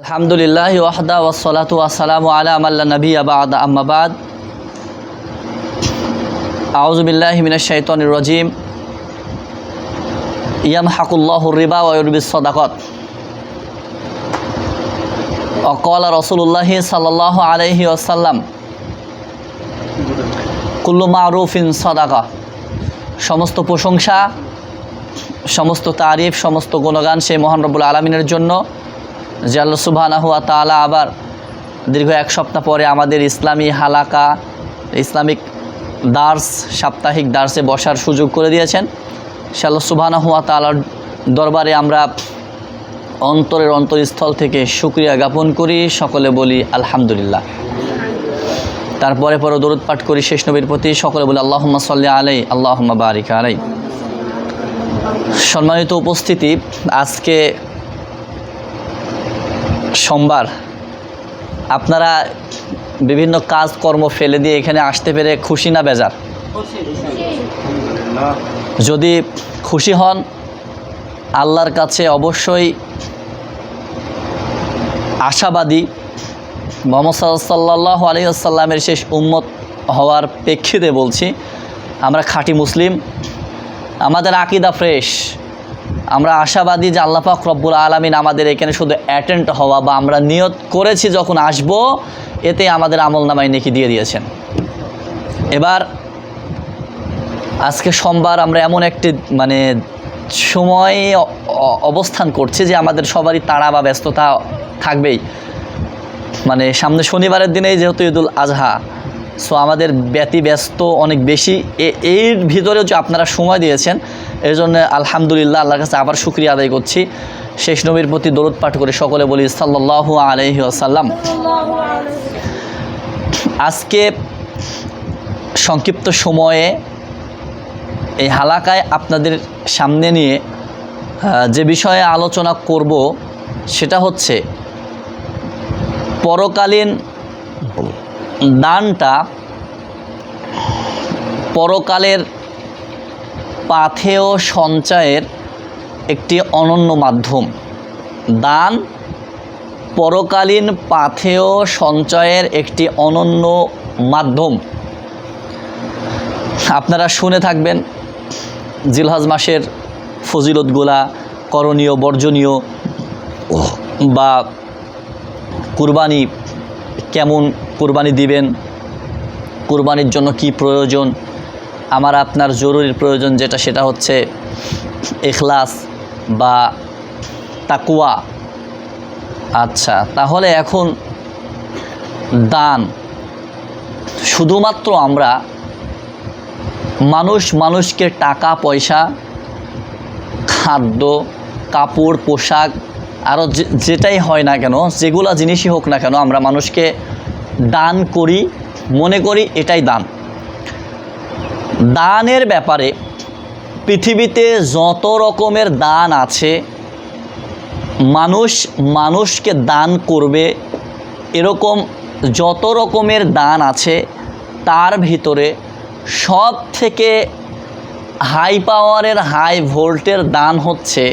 আলহামদুলিল্লাহ ওয়াহদা ওয়াসসালাতু ওয়াসসালামু আলা মান লা নাবিয়্যা বা'দা আম্মা বা'দ আউযু বিল্লাহি মিনাশ শাইতানির রাজীম ইয়ামহাকুল্লাহুর রিবা ওয়া ইউরবিস সাদাকাত ওয়া ক্বালা রাসূলুল্লাহি সাল্লাল্লাহু আলাইহি ওয়াসাল্লাম কুল্লু মা'রুফিন সাদাকা। সমস্ত প্রশংসা, সমস্ত তারিফ, সমস্ত গুণগান সেই মহান রব্বুল আলামিনের জন্য যে আল্লাহ সুবহানাহু ওয়া তাআলা আবার দীর্ঘ এক সপ্তাহ পরে আমাদের ইসলামী হালাকা, ইসলামিক দার্স, সাপ্তাহিক দার্সে বসার সুযোগ করে দিয়েছেন। সে আল্লাহ সুবহানাহু ওয়া তাআলার দরবারে আমরা অন্তরের অন্তরস্থল থেকে শুকরিয়া জ্ঞাপন করি, সকলে বলি আলহামদুলিল্লাহ। তারপরে দরুদ পাঠ করি শেষ নবীর প্রতি, সকলে বলি আল্লাহুম্মা সাল্লি আলাইহি আল্লাহুম্মা বারিক আলাইহি। সম্মানিত উপস্থিতি, আজকে সোমবার। আপনারা বিভিন্ন কাজকর্ম ফেলে দিয়ে এখানে আসতে পেরে খুশি না বেজার? যদি খুশি হন, আল্লাহর কাছে অবশ্যই আশাবাদী। মুহাম্মদ সাল্লাল্লাহু আলাইহি ওয়াসাল্লামের শেষ উম্মত হওয়ার প্রেক্ষিতে বলছি, আমরা খাঁটি মুসলিম, আমাদের আকীদা ফ্রেশ। আমরা আশাবাদী যে আল্লাহ পাক রব্বুল আলামিন আমাদের এখানে শুধু অ্যাটেন্ড হওয়া বা আমরা নিয়ত করেছি যখন আসব, এতে আমাদের আমলনামায় নেকি দিয়ে দিয়েছেন। এবার আজকে সোমবার, আমরা এমন একটি সময়ে অবস্থান করছি যে আমাদের সবারই তাড়া বা ব্যস্ততা থাকবেই। সামনে শনিবারের দিনেই যেহেতু ঈদুল আজহা, সো আমাদের ব্যস্ত অনেক বেশি। এর ভিতরেও যে আপনারা সময় দিয়েছেন, এর জন্য আলহামদুলিল্লাহ, আল্লাহর কাছে আবার শুকরিয়া আদায় করছি। শেষ নবীর প্রতি দরুদ পাঠ করে সকলে বলি সাল্লাল্লাহু আলাইহি ওয়াসাল্লাম। আজকে সংক্ষিপ্ত সময়ে এই হালাকায় আপনাদের সামনে নিয়ে যে বিষয়ে আলোচনা করব সেটা হচ্ছে পরকালীন দানটা পরকালের পাথেয় সঞ্চয়ের একটি অনন্য মাধ্যম। দান পরকালীন পাথেয় সঞ্চয়ের একটি অনন্য মাধ্যম। আপনারা শুনে থাকবেন জিলহজ মাসের ফজিলতগুলা, করণীয় বর্জনীয়, বা কুরবানি, কেমন কুরবানি দিবেন, কুরবানির জন্য কি প্রয়োজন, আমার আপনার জরুরি প্রয়োজন যেটা, সেটা হচ্ছে ইখলাস বা তাকওয়া। আচ্ছা, তাহলে এখন দান, শুধুমাত্র আমরা মানুষকে টাকা পয়সা, খাদ্য, কাপড়, পোশাক, আরও যেটাই হয় না কেন, যেগুলা জিনিসই হোক না কেন, আমরা মানুষকে দান করি, মনে করি এটাই দান। দানের ব্যাপারে পৃথিবীতে যত রকমের দান আছে, মানুষকে দান করবে এরকম যত রকমের দান আছে, তার ভিতরে সব থেকে হাই পাওয়ারের, হাই ভোল্টের দান হচ্ছে,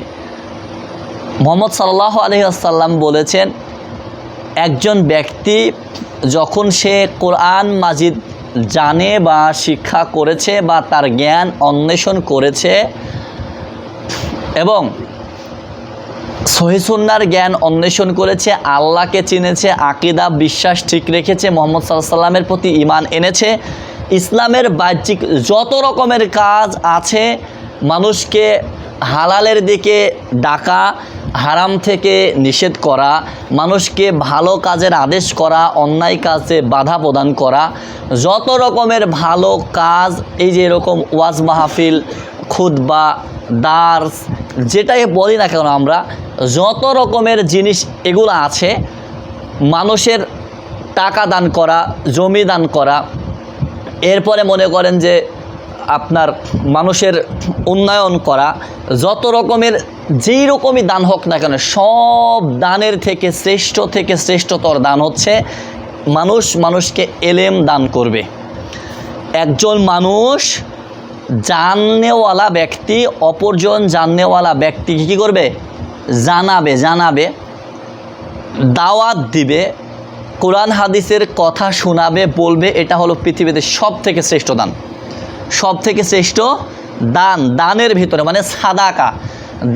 মুহাম্মদ সাল্লাল্লাহু আলাইহি ওয়াসাল্লাম বলেছেন, একজন ব্যক্তি যখন সে কোরআন মাজিদ জানে বা শিক্ষা করেছে বা তার জ্ঞান অন্বেষণ করেছে এবং সহিহ সুন্নাহর জ্ঞান অন্বেষণ করেছে, আল্লাহকে চিনেছে, আকীদা বিশ্বাস ঠিক রেখেছে, মুহাম্মদ সাল্লাল্লাহু আলাইহি ওয়াসাল্লামের প্রতি ঈমান এনেছে, ইসলামের বাহ্যিক যত রকমের কাজ আছে, মানুষকে হালালের দিকে ডাকা, হারাম থেকে নিষেধ করা, মানুষকে ভালো কাজের আদেশ করা, অন্যায় কাজে বাধা প্রদান করা, যত রকমের ভালো কাজ, এই যে এরকম ওয়াজ মাহফিল, খুতবা, দার্স, যেটাই বলি না কেন আমরা, যত রকমের জিনিস এগুলো আছে, মানুষের টাকা দান করা, জমি দান করা, এরপরে মনে করেন যে আপনার মানুষের উন্নয়ন করা, যত রকমের যেই রকমই দান হোক না কেন, সব দানের থেকে শ্রেষ্ঠতর দান হচ্ছে মানুষকে এলেম দান করবে। একজন মানুষ জাননেওয়ালা ব্যক্তি অপরজন জাননেওয়ালা ব্যক্তিকে কী করবে? জানাবে। দাওয়াত দিবে, কোরআন হাদিসের কথা শোনাবে, বলবে, এটা হলো পৃথিবীতে সব থেকে শ্রেষ্ঠ দান। সব থেকে শ্রেষ্ঠ দান, দানের ভিতরে মানে সাদাকা,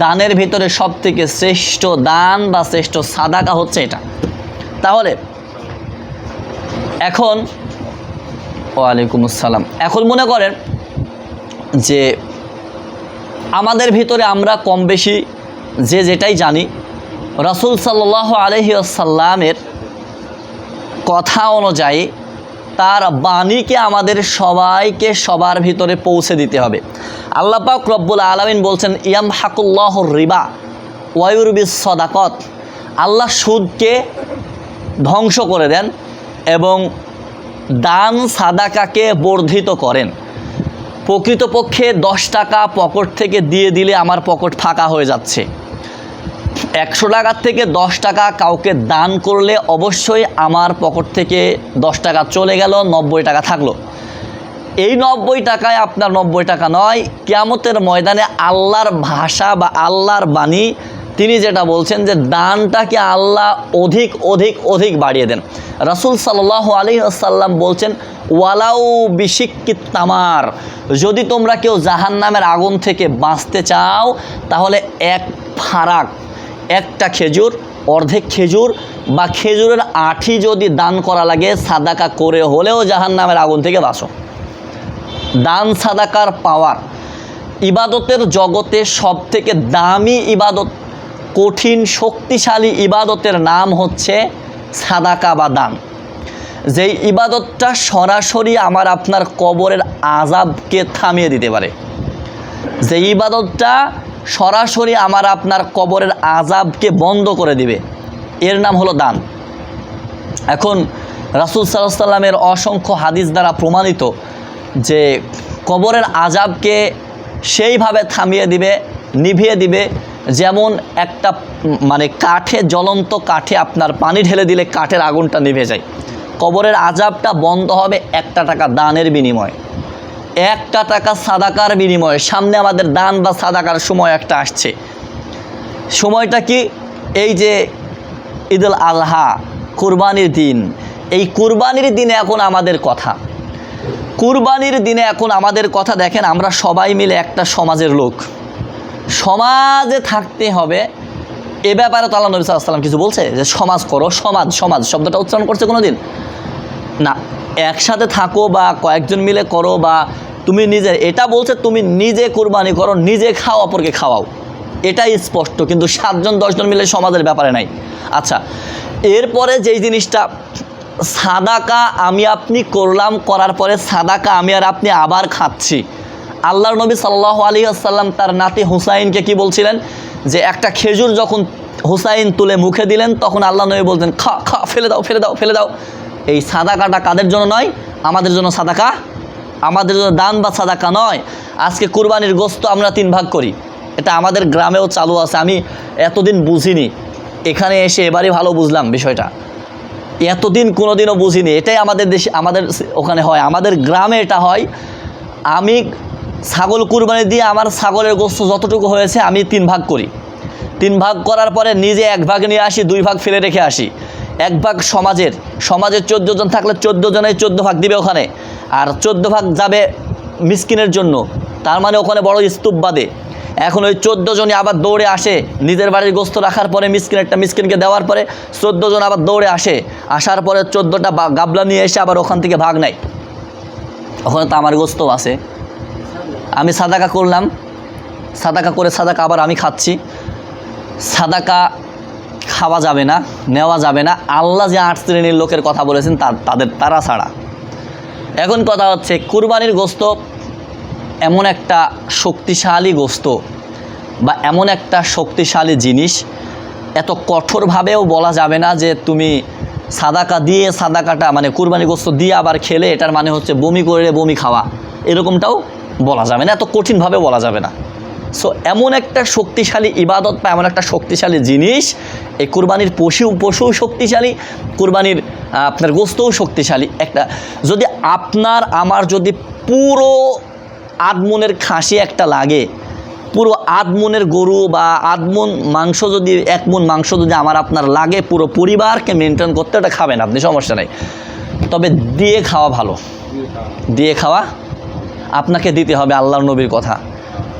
দানের ভিতরে সব থেকে শ্রেষ্ঠ দান বা শ্রেষ্ঠ সাদাকা হচ্ছে এটা। তাহলে এখন ওয়ালাইকুম আসসালাম, এখন মনে করেন যে আমাদের ভিতরে আমরা কম বেশি যে যেটাই জানি, রাসূল সাল্লাল্লাহু আলাইহি ওয়াসাল্লামের কথা অনুযায়ী তার বাণীকে আমাদের সবাইকে সবার ভিতরে পৌঁছে দিতে হবে। আল্লাহ পাক রব্বুল আলামিন বলছেন, ইয়ামহাকুল্লাহুর রিবা ওয়া ইউরবিস সাদাকাত, আল্লাহ সুদকে ধ্বংস করে দেন এবং দান সাদাকাকে বর্ধিত করেন। প্রকৃতপক্ষে 10 টাকা পকেট থেকে দিয়ে দিলে আমার পকেট ফাঁকা হয়ে যাচ্ছে। 100 টাকার থেকে 10 টাকা কাউকে দান করলে অবশ্যই আমার পকেট থেকে 10 টাকা চলে গেল, 90 টাকা থাকলো। এই 90 টাকায় আপনার 90 টাকা নয়, কিয়ামতের ময়দানে আল্লাহর ভাষা বা আল্লাহর বাণী তিনি যেটা বলছেন যে দানটাকে আল্লাহ অধিক অধিক অধিক বাড়িয়ে দেন। রাসূল সাল্লাল্লাহু আলাইহি ওয়াসাল্লাম বলছেন, ওয়ালাউ বিশিক্কিত তামার, যদি তোমরা কেউ জাহান্নামের আগুন থেকে বাঁচতে চাও তাহলে এক ফারাক, একটা খেজুর, অর্ধেক খেজুর বা খেজুরের আঁটি যদি দান করা লাগে, সাদাকা করে হলেও জাহান্নামের আগুন থেকে বাঁচো। দান সাদাকার পাওয়ার, ইবাদতের জগতে সবথেকে দামি ইবাদত, কঠিন শক্তিশালী ইবাদতের নাম হচ্ছে সাদাকা বা দান। যেই ইবাদতটা সরাসরি আমার আপনার কবরের আযাবকে থামিয়ে দিতে পারে, যে ইবাদতটা সরাসরি আমার আপনার কবরের আযাবকে বন্ধ করে দিবে, এর নাম হলো দান। এখন রাসূল সাল্লাল্লাহু আলাইহি ওয়াসাল্লামের অসংখ্য হাদিস দ্বারা প্রমাণিত যে কবরের আযাবকে সেইভাবে থামিয়ে দিবে, নিভিয়ে দিবে, যেমন একটা মানে কাঠে, জ্বলন্ত কাঠে আপনার পানি ঢেলে দিলে কাঠের আগুনটা নিভে যায়। কবরের আযাবটা বন্ধ হবে 1 টাকা দানের বিনিময়ে, 1 টাকা সাদাকার বিনিময়ে। সামনে আমাদের দান বা সাদাকার সময় একটা আসছে। সময়টা কি? এই যে ঈদুল আজহা, কুরবানির দিন। এই কুরবানির দিনে এখন আমাদের কথা, কুরবানির দিনে এখন আমাদের কথা। দেখেন, আমরা সবাই মিলে একটা সমাজের লোক, সমাজে থাকতে হবে। এ ব্যাপারে তো আল্লাহ নবী সাল্লাল্লাহু আলাইহি ওয়াসাল্লাম কিছু বলছে যে সমাজ করো? সমাজ, সমাজ শব্দটা উচ্চারণ করছে কোনো দিন না। একসাথে থাকো বা কয়েকজন মিলে করো, বা তুমি নিজে, এটা বলছে তুমি নিজে কুরবানি করো, নিজে খাও, অপরকে খাওয়াও, এটাই স্পষ্ট। কিন্তু 7 জন 10 জন মিলে সমাজের ব্যাপারে নাই। আচ্ছা, এরপরে যেই জিনিসটা সাদাকা আমি আপনি করলাম, করার পরে সাদাকা আমি আর আপনি আবার খাচ্ছি। আল্লাহর নবী সাল্লাল্লাহু আলাইহি ওয়াসাল্লাম তার নাতি হুসাইনকে কি বলছিলেন যে একটা খেজুর যখন হুসাইন তুলে মুখে দিলেন, তখন আল্লাহ নবী বলতেন, খা খা, ফেলে দাও, ফেলে দাও, ফেলে দাও। এই সাদাকাটা কাদের জন্য নয়? আমাদের জন্য সাদাকা, আমাদের জন্য দান বা সাদাকা নয়। আজকে কুরবানির গোশত আমরা 3 ভাগ করি, এটা আমাদের গ্রামেও চালু আছে। আমি এতদিন বুঝিনি, এখানে এসে এবারই ভালো বুঝলাম বিষয়টা। এতদিন কোনোদিনও বুঝিনি। এটাই আমাদের দেশে, আমাদের ওখানে হয়, আমাদের গ্রামে এটা হয়। আমি ছাগল কুরবানি দিয়ে আমার ছাগলের গোশত যতটুকু হয়েছে আমি 3 ভাগ করি। 3 ভাগ করার পরে নিজে 1 ভাগ নিয়ে আসি, 2 ভাগ ফেলে রেখে আসি। 1 ভাগ সমাজের 14 জন থাকলে 14 জনে 14 ভাগ দিবে ওখানে, আর 14 ভাগ যাবে মিসকিনের জন্য। তার মানে ওখানে বড় স্তূপ বাঁধে। এখন ওই 14 জনই আবার দৌড়ে আসে, নিজের বাড়ির গোশত রাখার পরে মিসকিনেরটা মিসকিনকে দেওয়ার পরে 14 জন আবার দৌড়ে আসে, আসার পরে 14টা গাবলা নিয়ে এসে আবার ওখান থেকে ভাগ নেয়। ওখানে তো আমার গোশত আছে, আমি সাদাকা করলাম, সাদাকা করে সাদাকা আবার আমি খাচ্ছি। সাদাকা খাওয়া যাবে না, নেওয়া যাবে না। আল্লাহ যে 8 শ্রেণীর লোকের কথা বলেছেন তারা ছাড়া। এখন কথা হচ্ছে, কুরবানির গোশত এমন একটা শক্তিশালী গোশত বা এমন একটা শক্তিশালী জিনিস, এত কঠোরভাবেও বলা যাবে না যে তুমি সাদাকা দিয়ে, সাদাকাটা মানে কুরবানি গোশত দিয়ে আবার খেলে এটার মানে হচ্ছে বমি করে বমি খাওয়া, এরকমটাও বলা যাবে না, এত কঠিনভাবে বলা যাবে না। সো এমন একটা শক্তিশালী ইবাদত বা এমন একটা শক্তিশালী জিনিস, এই কুরবানির পশুও শক্তিশালী, কুরবানির আপনার গোশতও শক্তিশালী। একটা যদি আপনার আমার যদি পুরো আদমনের খাসি একটা লাগে, পুরো আধমনের গরু বা আধমন মাংস যদি 1 মণ মাংস যদি আমার আপনার লাগে, পুরো পরিবারকে মেনটেন করতে ওটা খাবেন আপনি, সমস্যা নেই। তবে দিয়ে খাওয়া ভালো, দিয়ে খাওয়া আপনাকে দিতে হবে। আল্লাহর নবীর কথা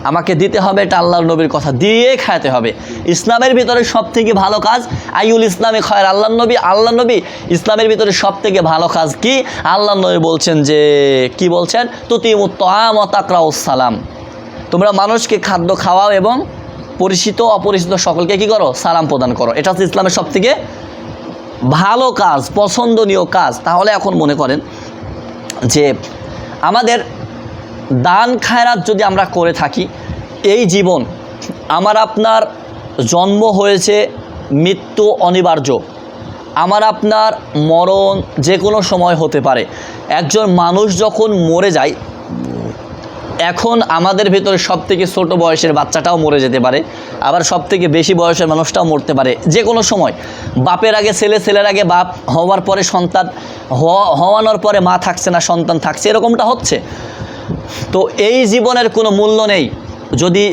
আমাকে দিতে হবে, এটা আল্লাহর নবীর কথা, দিয়ে খাইতে হবে। ইসলামের ভিতরে সবথেকে ভালো কাজ আইউল ইসলামে খয়ের, আল্লাহ নবী ইসলামের ভিতরে সবথেকে ভালো কাজ কি? আল্লাহ নবী বলছেন যে, কি বলছেন? তুতিমুত তাআম ওয়া তাকরাউস সালাম, তোমরা মানুষকে খাদ্য খাওয়াও এবং পরিচিত অপরিচিত সকলকে কি করো? সালাম প্রদান করো। এটা হচ্ছে ইসলামের সবথেকে ভালো কাজ, পছন্দনীয় কাজ। তাহলে এখন মনে করেন যে আমাদের দান খায়রাত যদি আমরা করে থাকি, এই জীবন আমার আপনার জন্ম হয়েছে, মৃত্যু অনিবার্য, আমার আপনার মরণ যে কোনো সময় হতে পারে। একজন মানুষ যখন মরে যায়, এখন আমাদের ভিতরে সবথেকে ছোট বয়সের বাচ্চাটাও মরে যেতে পারে, আবার সবথেকে বেশি বয়সের মানুষটাও মরতে পারে যে কোনো সময়। বাপের আগে ছেলে, ছেলের আগে বাপ, হওয়ার পরে সন্তান, হওয়ানোর পরে মা থাকছে না, সন্তান থাকছে, এরকমটা হচ্ছে। তো এই জীবনের কোনো মূল্য নেই যদি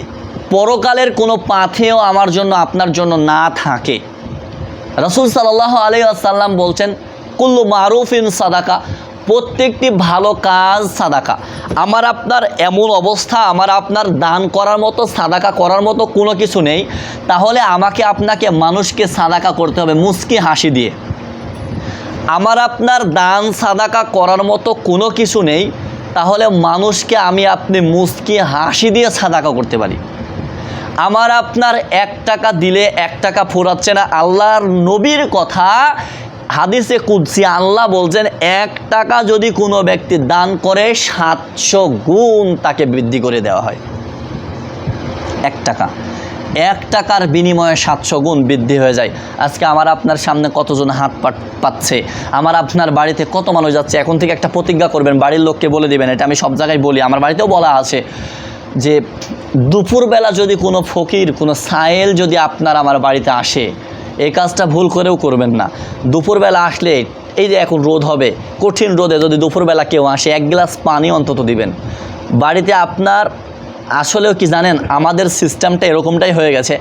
পরকালের কোনো পাথেও আমার জন্য আপনার জন্য না থাকে। রাসূল সাল্লাল্লাহু আলাইহি ওয়াসাল্লাম বলছেন, কুল্লু মারুফিন সাদাকা, প্রত্যেকটি ভালো কাজ সাদাকা। আমার আপনার এমন অবস্থা, আমার আপনার দান করার মতো, সাদাকা করার মতো কোনো কিছু নেই, তাহলে আমাকে আপনাকে মানুষকে সাদাকা করতে হবে মুস্কি হাসি দিয়ে। আমার আপনার দান সাদাকা করার মতো কোনো কিছু নেই, তাহলে মানুষকে আমি আপনি মুস্কি হাসি দিয়ে সাদাকা করতে পারি। আমার আপনার 1 টাকা দিলে 1 টাকা ফুরাচ্ছে না। আল্লাহর নবীর কথা, হাদিসে কুদসি, আল্লাহ বলছেন 1 টাকা যদি কোনো ব্যক্তি দান করে 700 গুণ তাকে বৃদ্ধি করে দেওয়া হয়। 1 টাকার বিনিময়ে 700 গুণ বৃদ্ধি হয়ে যায়। আজকে আমার আপনার সামনে কতজন হাত পাচ্ছে, আমার আপনার বাড়িতে কত মানুষ যাচ্ছে। এখন থেকে একটা প্রতিজ্ঞা করবেন, বাড়ির লোককে বলে দিবেন, এটা আমি সব জায়গায় বলি, আমার বাড়িতেও বলা আছে, যে দুপুরবেলা যদি কোনো ফকির, কোনো সায়েল যদি আপনার আমার বাড়িতে আসে, এই কাজটা ভুল করেও করবেন না। দুপুরবেলা আসলে, এই যে এখন রোদ হবে, কঠিন রোদে যদি দুপুরবেলা কেউ আসে, 1 গ্লাস পানি অন্তত দিবেন বাড়িতে। আপনার আসলেও কি জানেন, আমাদের সিস্টেমটা এরকমটাই হয়ে গেছে।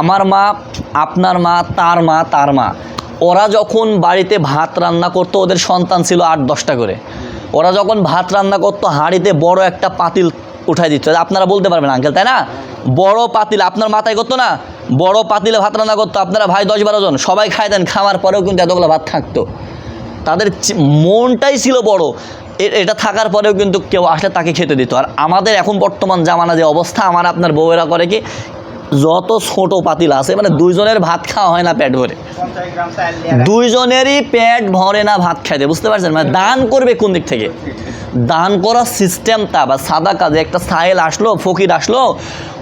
আমার মা, আপনার মা, তার মা, ওরা যখন বাড়িতে ভাত রান্না করতো, ওদের সন্তান ছিল 8-10টা করে, ওরা যখন ভাত রান্না করতো, হাঁড়িতে বড় একটা পাতিল উঠাই দিত। আপনারা বলতে পারবেন আঙ্কেল, তাই না? বড় পাতিল আপনার মাথায় করতো না, বড় পাতিলে ভাত রান্না করতো, আপনারা ভাই 10-12 জন সবাই খাইতেন, খাওয়ার পরেও কিন্তু এতগুলো ভাত থাকতো। তাদের মনটাই ছিল বড়, এটা থাকার পরেও কিন্তু কেউ আসলে তাকে খেতে দিত। আর আমাদের এখন বর্তমান জামানা যে অবস্থা, আমার আপনার বউয়েরা করে কি, যত ছোট পাতিল আছে, মানে 2 জনের ভাত খাওয়া হয় না পেট ভরে, 2 জনেরই পেট ভরে না ভাত খাইতে, বুঝতে পারছেন? মানে দান করবে কোন দিক থেকে? দান করার সিস্টেমটা বা সাদা কাজে, একটা সাহেল আসলো, ফকির আসলো,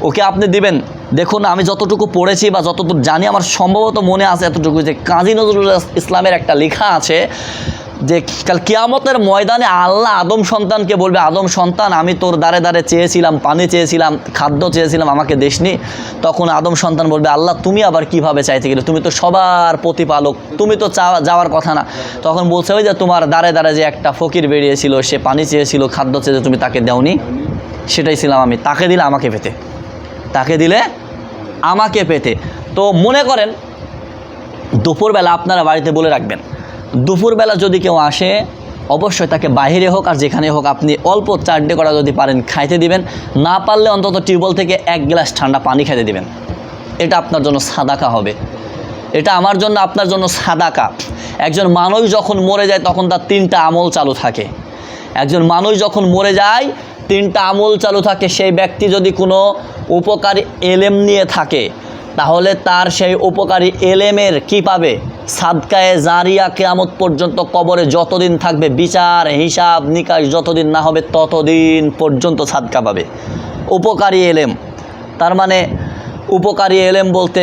ওকে আপনি দিবেন। দেখুন, আমি যতটুকু পড়েছি বা যতটুকু জানি, আমার সম্ভবত মনে আছে এতটুকু, যে কাজী নজরুল ইসলামের একটা লেখা আছে যে কাল কিয়ামতের ময়দানে আল্লাহ আদম সন্তানকে বলবে, আদম সন্তান, আমি তোর দ্বারে দ্বারে চেয়েছিলাম, পানি চেয়েছিলাম, খাদ্য চেয়েছিলাম, আমাকে দেশনি। তখন আদম সন্তান বলবে, আল্লাহ তুমি আবার কিভাবে চাইতে গেলে, তুমি তো সবার প্রতিপালক, তুমি তো যাওয়ার কথা না। তখন বলছে, ওই যে তোমার দ্বারে দ্বারে যে একটা ফকির বেরিয়েছিল, সে পানি চেয়েছিল, খাদ্য চেয়েছে, তুমি তাকে দেওনি, সেটাই ছিলাম আমি, তাকে দিলে আমাকে পেতে, তাকে দিলে আমাকে পেতে। তো মনে করেন দুপুরবেলা আপনারা বাড়িতে বলে রাখবেন, দুপুরবেলা যদি কেউ আসে, অবশ্যই তাকে বাইরে হোক আর যেখানে হোক, আপনি অল্প 4 করা যদি পারেন খাইতে দিবেন, না পারলে অন্তত টিউবওয়েল থেকে 1 গ্লাস ঠান্ডা পানি খাইতে দিবেন। এটা আপনার জন্য সাদাকা হবে, এটা আমার জন্য, আপনার জন্য সাদাকা। একজন মানুষ যখন মরে যায়, তখন তার 3টা আমল চালু থাকে। একজন মানুষ যখন মরে যায়, 3টা আমল চালু থাকে। সেই ব্যক্তি যদি কোনো উপকারী এলেম নিয়ে থাকে, তাহলে তার সেই উপকারী এলেমের কি পাবে? সাদকায়ে জারিয়া। কিয়ামত পর্যন্ত কবরে যতদিন থাকবে, বিচার হিসাব নিকাশ যতদিন না হবে, ততদিন পর্যন্ত সাদকা পাবে। উপকারী এলেম, তার মানে উপকারী এলেম বলতে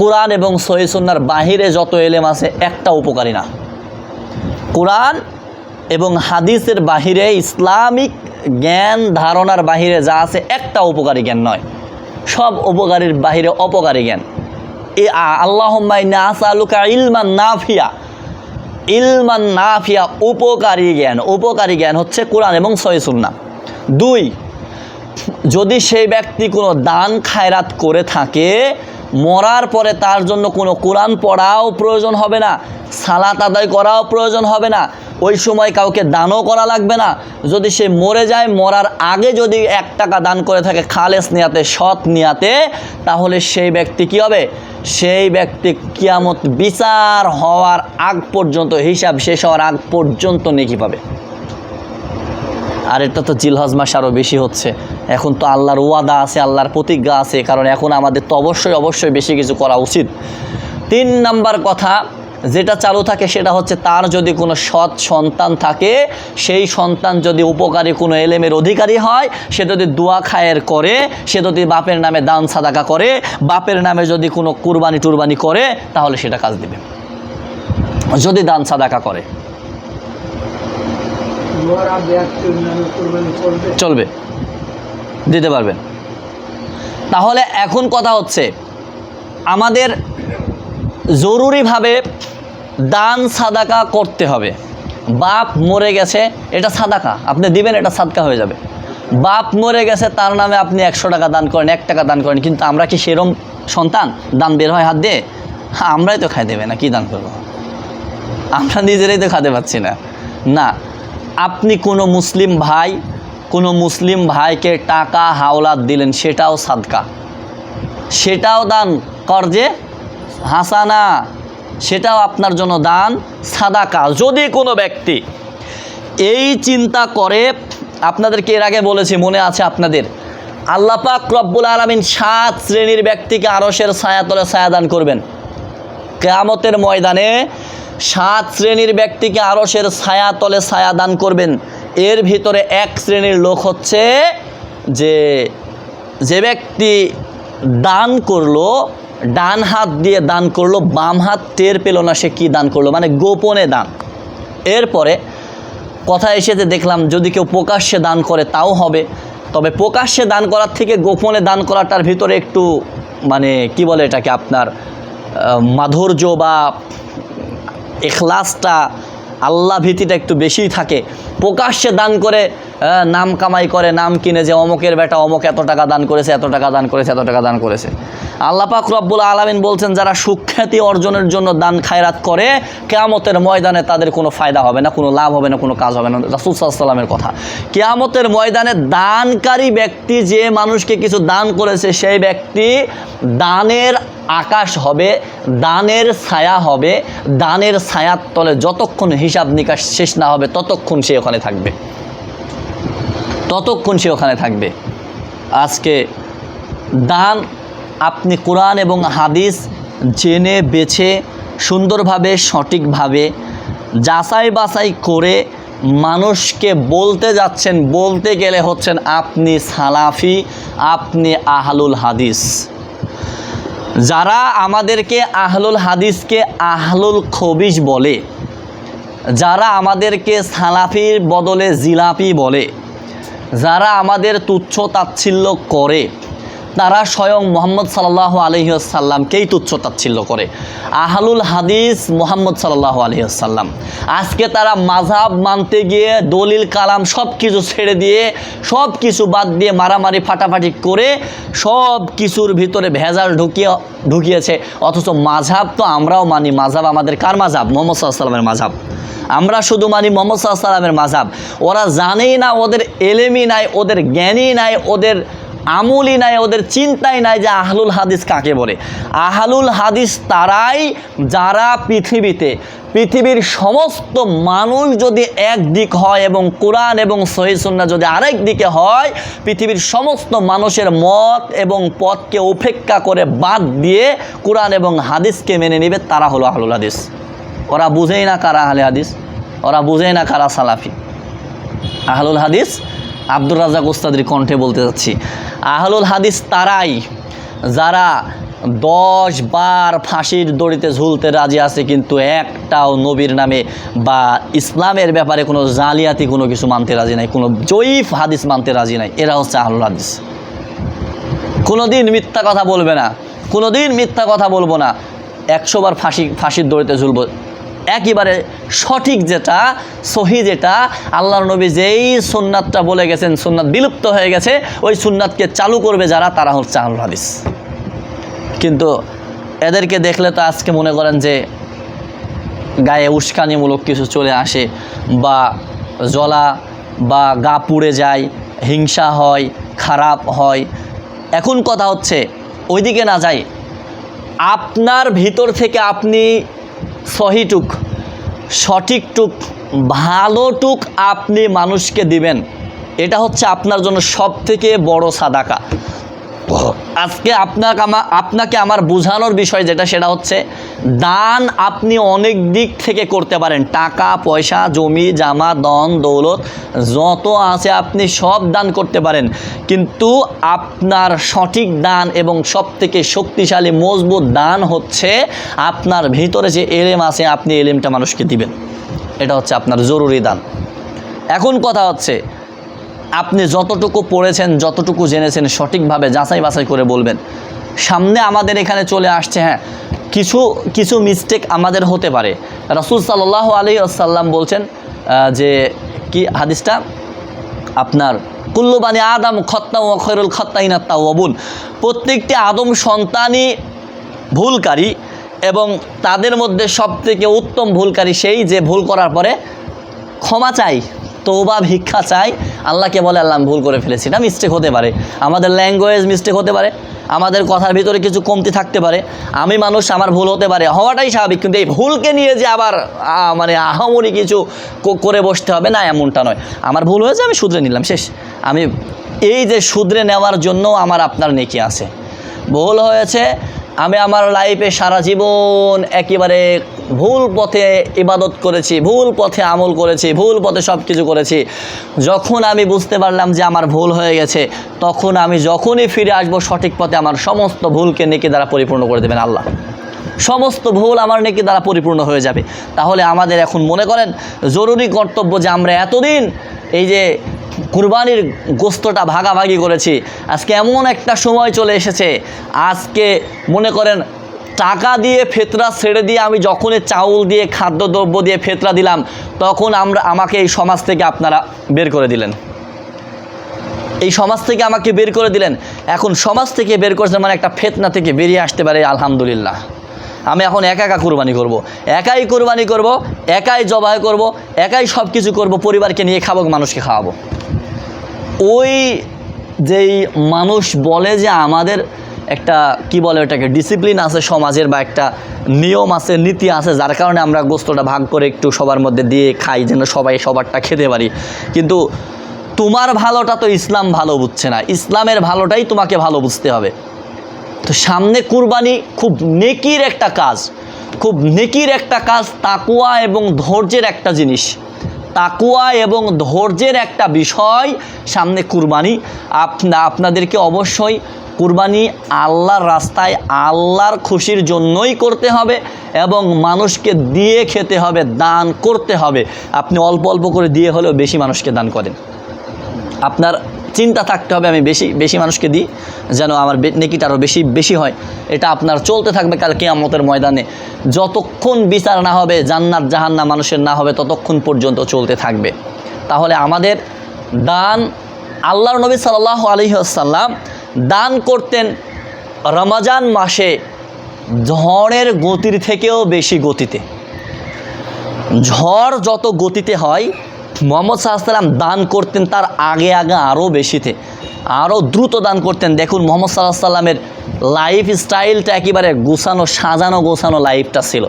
কোরআন এবং সহিহ সুন্নাহর বাহিরে যত এলেম আছে, একটা উপকারী না। কোরআন এবং হাদিসের বাহিরে, ইসলামিক জ্ঞান ধারণার বাহিরে যা আছে, একটা উপকারী জ্ঞান নয়, সব উপকারীর বাহিরে অপকারী জ্ঞান। আল্লাহুম্মা ইন্নী আসআলুকা ইলমান নাফিয়া, ইলমান নাফিয়া, উপকারী জ্ঞান। উপকারী জ্ঞান হচ্ছে কোরআন এবং সহিহ সুন্নাহ। 2, যদি সেই ব্যক্তি কোনো দান খায়রাত করে থাকে, মরার পরে তার জন্য কোনো কোরআন পড়াও প্রয়োজন হবে না, সালাত আদায় করাও প্রয়োজন হবে না, ওই সময় কাউকে দানও করা লাগবে না। যদি সে মরে যায়, মরার আগে যদি 1 টাকা দান করে থাকে খালেস নিয়াতে, সৎ নিয়াতে, তাহলে সেই ব্যক্তি কি হবে? সেই ব্যক্তি কিয়ামত বিচার হওয়ার আগ পর্যন্ত, হিসাব শেষ হওয়ার আগ পর্যন্ত নেকি পাবে। আর এটা তো জিলহজ মাস আরও বেশি হচ্ছে। এখন তো আল্লাহর ওয়াদা আছে, আল্লাহর প্রতিজ্ঞা আছে, কারণ এখন আমাদের তো অবশ্যই বেশি কিছু করা উচিত। 3 নাম্বার কথা যেটা চালু থাকে সেটা হচ্ছে, তার যদি কোনো সৎ সন্তান থাকে, সেই সন্তান যদি উপকারী কোনো এলেমের অধিকারী হয়, সে যদি দোয়া খায়ের করে, সে যদি বাপের নামে দান সাদাকা করে, বাপের নামে যদি কোনো কুরবানি টুরবানি করে, তাহলে সেটা কাজ দিবে। যদি দান সাদাকা করে চলবে, দিতে পারবেন। তাহলে এখন কথা হচ্ছে, আমাদের জরুরিভাবে দান সাদাকা করতে হবে। বাপ মরে গেছে, এটা সাদাকা, আপনি দিবেন, এটা সাদকা হয়ে যাবে। বাপ মরে গেছে, তার নামে আপনি 100 টাকা দান করেন, 1 টাকা দান করেন, কিন্তু আমরা কি সেরম সন্তান? দান বের হয় হাত দিয়ে? আমরাই তো খাই দেবে না, কি দান করবো? আমরা নিজেরাই তো খাতে পাচ্ছি না। না, আপনি কোনো মুসলিম ভাইকে টাকা হাওলাত দিলেন, সেটাও সাদকা, সেটাও দান, কর্জে হাসানা, সেটাও আপনার জন্য দান সাদাকা। যদি কোনো ব্যক্তি এই চিন্তা করে, আপনাদেরকে এর আগে বলেছি, মনে আছে আপনাদের, আল্লাহ পাক রব্বুল আলামিন 7 শ্রেণীর ব্যক্তিকে আরশের ছায়াতলে ছায়া দান করবেন কিয়ামতের ময়দানে। 7 শ্রেণীর ব্যক্তিকে আরশের ছায়াতলে ছায়া দান করবেন। এর ভিতরে 1 শ্রেণীর লোক হচ্ছে যে ব্যক্তি দান করলো, ডান হাত দিয়ে দান করলো, বাম হাত টের পেল না সে কি দান করলো, মানে গোপনে দান। এরপরে কথা এসেছে, দেখলাম যদি কেউ প্রকাশ্যে দান করে তাও হবে, তবে প্রকাশ্যে দান করার থেকে গোপনে দান করাটার ভিতরে একটু মানে কি বলে এটাকে, আপনার মাধুর্য বা ইখলাসটা, আল্লাহ ভীতিটা একটু বেশিই থাকে। প্রকাশ্যে দান করে নাম কামাই করে, নাম কিনে, যে অমকের বেটা অমক এত টাকা দান করেছে, এত টাকা দান করেছে, এত টাকা দান করেছে। আল্লাহ পাক রব্বুল আলামিন বলছেন, যারা সুখ্যাতি অর্জনের জন্য দান খায়রাত করে, কিয়ামতের ময়দানে তাদের কোনো ফায়দা হবে না, কোনো লাভ হবে না, কোনো কাজ হবে না। রাসূল সাল্লাল্লাহু আলাইহি ওয়াসাল্লামের কথা। কিয়ামতের ময়দানে দানকারী ব্যক্তি যে মানুষকে কিছু দান করেছে, সেই ব্যক্তি দানের আকাশ হবে, দানের ছায়া হবে, দানের ছায়ার তলে যতক্ষণ হিসাব নিকাশ শেষ না হবে ততক্ষণ সে ওখানে থাকবে। আজকে দান আপনি কোরআন এবং হাদিস জেনে বেছে সুন্দরভাবে, সঠিকভাবে যাচাই বাছাই করে মানুষকে বলতে যাচ্ছেন, বলতে গেলে হচ্ছেন আপনি সালাফি, আপনি আহলুল হাদিস। যারা আমাদেরকে আহলুল হাদিসকে আহলুল খবিশ বলে, যারা আমাদেরকে সালাফির বদলে জিলাপি বলে, যারা আমাদের তুচ্ছ তাচ্ছিল্য করে, তারা স্বয়ং মুহাম্মদ সাল্লাল্লাহু আলাইহি ওয়াসাল্লামকেই তুচ্ছ তাচ্ছিল্য করে। আহলুল হাদিস মুহাম্মদ সাল্লাল্লাহু আলাইহি ওয়াসাল্লাম। আজকে তারা মাযহাব মানতে গিয়ে দলিল কালাম সব কিছু ছেড়ে দিয়ে, সব কিছু বাদ দিয়ে মারামারি ফাটাফাটি করে সব কিছুর ভিতরে ভেজাল ঢুকিয়েছে। অথচ মাযহাব তো আমরাও মানি। মাযহাব আমাদের কার মাযহাব? মুহাম্মদ সাল্লাল্লাহু আলাইহি ওয়াসাল্লামের মাযহাব। আমরা শুধু মানি মুহাম্মদ সাল্লাল্লাহু আলাইহি ওয়াসাল্লামের মাযহাব। ওরা জানেই না, ওদের এলেমই নাই, ওদের জ্ঞানই নাই, ওদের আমলই নাই, ওদের চিন্তাই নাই যে আহলুল হাদিস কাকে বলে। আহলুল হাদিস তারাই যারা পৃথিবীর সমস্ত মানুষ যদি একদিক হয় এবং কোরআন এবং সহিহ সুন্নাহ যদি আরেক দিকে হয়, পৃথিবীর সমস্ত মানুষের মত এবং পথকে উপেক্ষা করে বাদ দিয়ে কোরআন এবং হাদিসকে মেনে নেবে, তারা হলো আহলুল হাদিস। ওরা বুঝেই না কারা আহলে হাদিস, ওরা বুঝেই না কারা সালাফি। আহলুল হাদিস, আব্দুর রাজ্জাক উস্তাদের কণ্ঠে বলতে যাচ্ছি, আহলুল হাদিস তারাই যারা 10 বার ফাঁসির দড়িতে ঝুলতে রাজি আছে, কিন্তু একটাও নবীর নামে বা ইসলামের ব্যাপারে কোনো জালিয়াতি কোনো কিছু মানতে রাজি নাই, কোনো জয়ীফ হাদিস মানতে রাজি নাই। এরা হচ্ছে আহলুল হাদিস। কোনোদিন মিথ্যা কথা বলবে না, কোনোদিন মিথ্যা কথা বলবো না। 100 বার ফাঁসির দড়িতে ঝুলবো, একেবারে সঠিক যেটা, সহি যেটা, আল্লাহর নবী যেই সুন্নাতটা বলে গেছেন, সুন্নাত বিলুপ্ত হয়ে গেছে, ওই সুন্নাতকে চালু করবে যারা, তারা হচ্ছে আহলুল হাদিস। কিন্তু এদেরকে দেখলে তো আজকে মনে করেন যে গায়ে উস্কানিমূলক কিছু চলে আসে, বা জ্বলা বা গা পুড়ে যায়, হিংসা হয়, খারাপ হয়। এখন কথা হচ্ছে ওইদিকে না যাই, আপনার ভিতর থেকে আপনি সহিটুক, সঠিকটুক, ভালোটুক আপনি মানুষকে দিবেন, এটা হচ্ছে আপনার জন্য সবথেকে বড় সাদাকা। আজকে আপনাকে আমার বোঝানোর বিষয় যেটা, সেটা হচ্ছে দান আপনি অনেক দিক থেকে করতে পারেন। টাকা পয়সা, জমি জামা, ধন দৌলত যত আছে আপনি সব দান করতে পারেন, কিন্তু আপনার সঠিক দান এবং সবথেকে শক্তিশালী মজবুত দান হচ্ছে আপনার ভিতরে যে এলেম আছে, আপনি এলেমটা মানুষকে দিবেন। এটা হচ্ছে আপনার জরুরি দান। এখন কথা হচ্ছে আপনি যতটুকু পড়েছেন, যতটুকু জেনেছেন, সঠিকভাবে যাচাই বাছাই করে বলবেন। সামনে আমাদের এখানে চলে আসছে, হ্যাঁ, কিছু মিস্টেক আমাদের হতে পারে। রাসূল সাল্লাল্লাহু আলাইহি ওয়াসাল্লাম বলছেন যে কি হাদিসটা আপনার, কুল্লু বানি আদম খত্তা ওয়া খৈরুল খত্তাইনা তাওয়াবুন, প্রত্যেকটি আদম সন্তানই ভুলকারী এবং তাদের মধ্যে সবথেকে উত্তম ভুলকারী সেই যে ভুল করার পরে ক্ষমা চাই, তওবা ভিক্ষা চাই, আল্লাহকে বলে আল্লাহ আমি ভুল করে ফেলেছি। এটা মিস্টেক হতে পারে, আমাদের ল্যাঙ্গুয়েজ মিস্টেক হতে পারে, আমাদের কথার ভিতরে কিছু কমতি থাকতে পারে, আমি মানুষ, আমার ভুল হতে পারে, হওয়াটাই স্বাভাবিক। কিন্তু এই ভুলকে নিয়ে যে আবার মানে আহামরি কিছু করে বসতে হবে না, এমনটা নয়। আমার ভুল হয়েছে, আমি শুধরে নিলাম, শেষ। আমি এই যে শুধরে নেওয়ার জন্য আমার আপনার নেকি আছে। ভুল হয়েছে, আমি আমার লাইফে সারা জীবন একেবারে ভুল পথে ইবাদত করেছি, ভুল পথে আমল করেছি, ভুল পথে সব কিছু করেছি। যখন আমি বুঝতে পারলাম যে আমার ভুল হয়ে গেছে, তখন আমি যখনই ফিরে আসবো সঠিক পথে, আমার সমস্ত ভুলকে নেকি দ্বারা পরিপূর্ণ করে দেবেন আল্লাহ। সমস্ত ভুল আমার নেকি দ্বারা পরিপূর্ণ হয়ে যাবে। তাহলে আমাদের এখন মনে করেন জরুরি কর্তব্য যে আমরা এতদিন এই যে কুরবানির গোস্তটা ভাগাভাগি করেছি, আজকে এমন একটা সময় চলে এসেছে, আজকে মনে করেন টাকা দিয়ে ফেতরা ছেড়ে দিয়ে আমি যখনই চাউল দিয়ে খাদ্যদ্রব্য দিয়ে ফেতরা দিলাম, তখন আমাকে এই সমাজ থেকে আপনারা বের করে দিলেন, এই সমাজ থেকে আমাকে বের করে দিলেন। এখন সমাজ থেকে বের করেছেন মানে একটা ফেতনা থেকে বেরিয়ে আসতে পারে, আলহামদুলিল্লাহ। আমি এখন একা কুরবানি করব, একাই কুরবানি করব, একাই জবাই করব, একাই সব কিছু করবো, পরিবারকে নিয়ে খাবো, মানুষকে খাওয়াবো। ওই যেই মানুষ বলে যে আমাদের একটা কি বলে ওটাকে ডিসিপ্লিন আছে সমাজের, বা একটা নিয়ম আছে, নীতি আছে, যার কারণে আমরা গোস্তটা ভাগ করে একটু সবার মধ্যে দিয়ে খাই, যেন সবাই সবারটা খেতে পারি। কিন্তু তোমার ভালোটা তো ইসলাম ভালো বুঝছে না, ইসলামের ভালোটাই তোমাকে ভালো বুঝতে হবে। তো সামনে কুরবানি খুব নেকির একটা কাজ, খুব নেকির একটা কাজ, তাকুয়া এবং ধৈর্যের একটা জিনিস, তাকুয়া এবং ধৈর্যের একটা বিষয় সামনে কুরবানি। আপনাদেরকে অবশ্যই কুরবানি আল্লাহর রাস্তায় আল্লাহর খুশির জন্যই করতে হবে এবং মানুষকে দিয়ে খেতে হবে, দান করতে হবে। আপনি অল্প অল্প করে দিয়ে হলেও বেশি মানুষকে দান করেন। আপনার চিন্তা থাকতে হবে আমি বেশি মানুষকে দিই, যেন আমার নেকিটা আরও বেশি হয়। এটা আপনার চলতে থাকবে কাল কিয়ামতের ময়দানে, যতক্ষণ বিচার না হবে, জান্নাত জাহান্নাম মানুষের না হবে, ততক্ষণ পর্যন্ত চলতে থাকবে। তাহলে আমাদের দান, আল্লাহর নবী সাল্লাল্লাহু আলাইহি ওয়াসাল্লাম দান করতেন রমজান মাসে ঝড়ের গতির থেকেও বেশি গতিতে। ঝড় যত গতিতে হয়, মুহাম্মদ সাল্লাল্লাহু আলাইহি ওয়াসাল্লাম দান করতেন তার আগে আরও বেশিতে, আরও দ্রুত দান করতেন। দেখুন মুহাম্মদ সাল্লাল্লাহু আলাইহি ওয়াসাল্লামের লাইফ স্টাইলটা একেবারে গোছানো, সাজানো গোছানো লাইফটা ছিল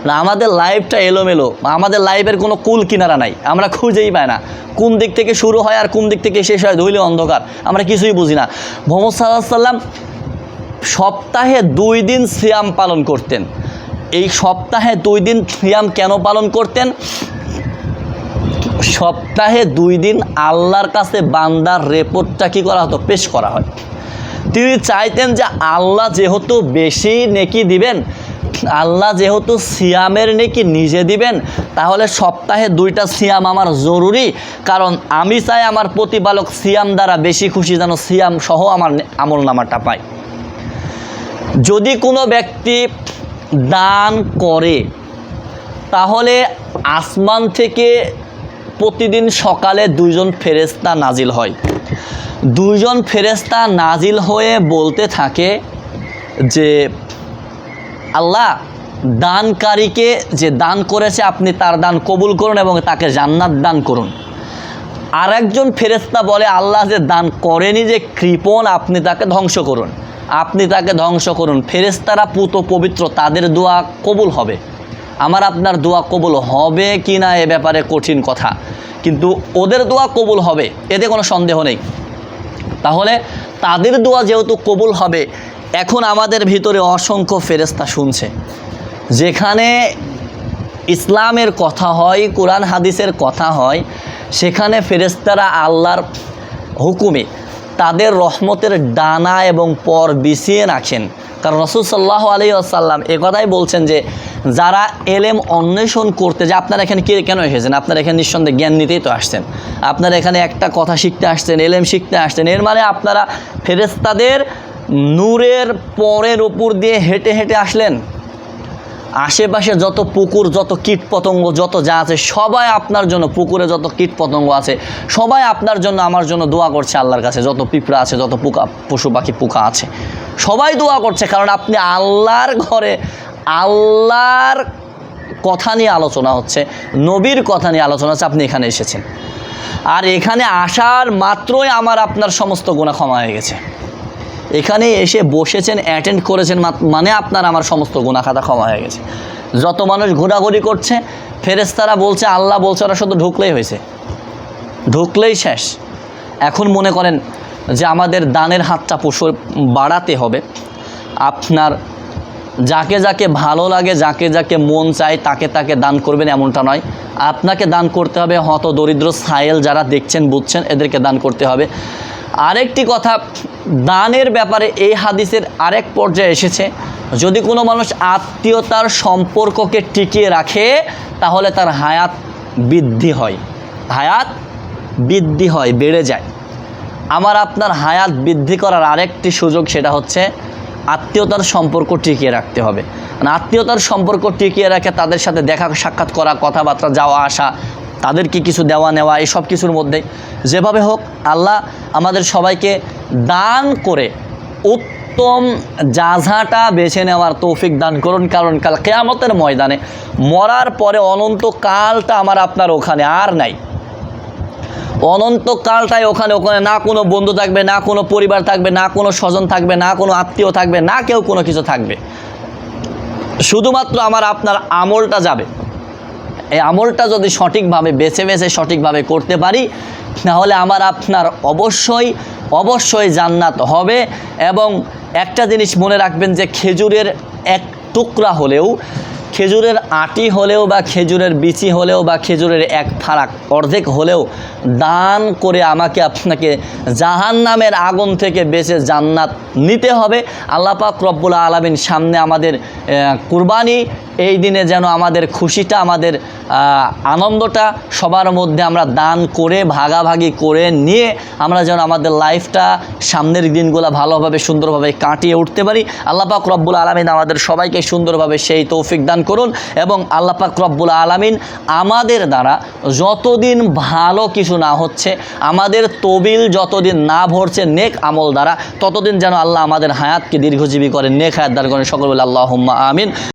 না। আমাদের লাইফটা এলোমেলো, আমাদের লাইফের কোনো কুল কিনারা নাই, আমরা খুঁজেই পাই না কোন দিক থেকে শুরু হয় আর কোন দিক থেকে শেষ হয়, ধুইলে অন্ধকার, আমরা কিছুই বুঝি না। মুহাম্মদ সাল্লাল্লাহু আলাইহি ওয়াসাল্লাম সপ্তাহে 2 দিন সিয়াম পালন করতেন। এই সপ্তাহে 2 দিন সিয়াম কেন পালন করতেন? সপ্তাহে 2 দিন আল্লাহর কাছে বান্দার রিপোর্টটা কী করা হতো, পেশ করা হয়। তিনি চাইতেন যে আল্লাহ যেহেতু বেশি নেকি দিবেন, আল্লাহ যেহেতু সিয়ামের নেকি নিজে দিবেন, তাহলে সপ্তাহে 2টা সিয়াম আমার জরুরি, কারণ আমি চাই আমার প্রতিপালক সিয়াম দ্বারা বেশি খুশি, যেন সিয়াম সহ আমার আমল নামাটা পায়। যদি কোনো ব্যক্তি দান করে, তাহলে আসমান থেকে প্রতিদিন সকালে 2 জন ফেরেশতা নাজিল হয়। 2 জন ফেরেশতা নাজিল হয়ে বলতে থাকে যে আল্লাহ দানকারীকে যে দান করেছে আপনি তার দান কবুল করুন এবং তাকে জান্নাত দান করুন। আর একজন ফেরেশতা বলে আল্লাহ যে দান করেনি যে কৃপণ আপনি তাকে ধ্বংস করুন, আপনি তাকে ধ্বংস করুন। ফেরেশতারা পুত পবিত্র, তাদের দোয়া কবুল হবে। আমার আপনার দোয়া কবুল হবে কি না এ ব্যাপারে কঠিন কথা, কিন্তু ওদের দোয়া কবুল হবে, এতে কোনো সন্দেহ নেই। তাহলে তাদের দোয়া যেহেতু কবুল হবে, এখন আমাদের ভিতরে অসংখ্য ফেরেশতা শুনছে। যেখানে ইসলামের কথা হয়, কোরআন হাদিসের কথা হয়, সেখানে ফেরেশতারা আল্লাহর হুকুমে তাদের রহমতের ডানা এবং পর বিছিয়ে রাখেন। কারণ রাসূল সাল্লাল্লাহু আলাইহি ওয়াসাল্লাম একথাই বলছেন যে যারা এলেম অন্বেষণ করতে, যে আপনারা এখানে কেন এসেছেন, আপনারা এখানে নিঃসন্দেহে জ্ঞান নিতেই তো আসছেন, আপনারা এখানে একটা কথা শিখতে আসছেন, এলেম শিখতে আসছেন। এর মানে আপনারা ফেরেশতাদের নূরের পরের উপর দিয়ে হেঁটে হেঁটে আসলেন। আশেপাশে যত পুকুর, যত কীটপতঙ্গ, যত যা আছে সবাই আপনার জন্য, পুকুরে যত কীটপতঙ্গ আছে সবাই আপনার জন্য আমার জন্য দোয়া করছে আল্লাহর কাছে। যত পিঁপড়া আছে, যত পশু পাখি পোকা আছে সবাই দোয়া করছে, কারণ আপনি আল্লাহর ঘরে আল্লাহর কথা নিয়ে আলোচনা হচ্ছে, নবীর কথা নিয়ে আলোচনা হচ্ছে, আপনি এখানে এসেছেন। আর এখানে আসার মাত্রই আমার আপনার সমস্ত গুনাহ ক্ষমা হয়ে গেছে। এখানে এসে বসেছেন, অ্যাটেন্ড করেছেন, মানে আপনার আমার সমস্ত গুনাহ খাতা ক্ষমা হয়ে গেছে। যত মানুষ ঘোরাঘুরি করছে, ফেরেশতারা বলছে, আল্লাহ বলছে ওরা শুধু ঢুকলেই হয়েছে, ঢুকলেই শেষ। এখন মনে করেন যে আমাদের দানের হাতটা বাড়াতে হবে। আপনার যাকে যাকে ভালো লাগে, যাকে যাকে মন চায় তাকে তাকে দান করবেন এমনটা নয়। আপনাকে দান করতে হবে হত দরিদ্র সায়েল যারা দেখছেন বুঝছেন, এদেরকে দান করতে হবে। আরেকটি কথা, দানের ব্যাপারে এই হাদিসের আরেক পর্যায়ে এসেছে, যদি কোনো মানুষ আত্মীয়তার সম্পর্ককে টিকিয়ে রাখে তাহলে তার হায়াত বৃদ্ধি হয়, হায়াত বৃদ্ধি হয়, বেড়ে যায়। আমার আপনার হায়াত বৃদ্ধি করার আরেকটি সুযোগ, সেটা হচ্ছে আত্মীয়তার সম্পর্ক টিকিয়ে রাখতে হবে। মানে আত্মীয়তার সম্পর্ক টিকিয়ে রাখে তাদের সাথে দেখা সাক্ষাৎ করা, কথাবার্তা, যাওয়া আসা, তাদেরকে কিছু দেওয়া নেওয়া, এই সব কিছুর মধ্যে যেভাবে হোক আল্লাহ আমাদের সবাইকে দান করে উত্তম জাযাটা বেছে নেওয়ার তৌফিক দান করুন। কারণ কাল কিয়ামতের ময়দানে মরার পরে অনন্তকালটা আমার আপনার ওখানে আর নাই। অনন্তকালটাই ওখানে না কোনো বন্ধু থাকবে, না কোনো পরিবার থাকবে, না কোনো স্বজন থাকবে, না কোনো আত্মীয় থাকবে, না কেউ কোনো কিছু থাকবে। শুধুমাত্র আমার আপনার আমলটা যাবে। এই আমলটা যদি সঠিকভাবে বেছে বেছে সঠিকভাবে করতে পারি, তাহলে আমার আপনার অবশ্যই জান্নাত হবে। এবং একটা জিনিস মনে রাখবেন যে খেজুরের এক টুকরা হলেও, খেজুরের আটি হলেও, বা খেজুরের বিচি হলেও, বা খেজুরের এক ফারাক অর্ধেক হলেও দান করে আমাকে আপনাকে জাহান্নামের আগুন থেকে বেঁচে জান্নাত নিতে হবে। আল্লাহ পাক রব্বুল আলামিন সামনে আমাদের কুরবানি, এই দিনে যেন আমাদের খুশিটা, আমাদের আনন্দটা সবার মধ্যে আমরা দান করে ভাগাভাগি করে নিয়ে আমরা যেন আমাদের লাইফটা সামনের দিনগুলো ভালোভাবে সুন্দরভাবে কাটিয়ে উঠতে পারি। আল্লাহ পাক রব্বুল আলামিন আমাদের সবাইকে সুন্দরভাবে সেই তৌফিক দান করুন। এবং আল্লাহ পাক রব্বুল আলামিন আমাদের দ্বারা যতদিন ভালো কিছু না হচ্ছে, আমাদের তবিল যতদিন না ভরছে নেক আমল দ্বারা, ততদিন যেন আল্লাহ আমাদের হায়াতকে দীর্ঘজীবী করেন, নেক হায়াত দান করেন। সকল বলে আল্লাহুম্মা আমিন।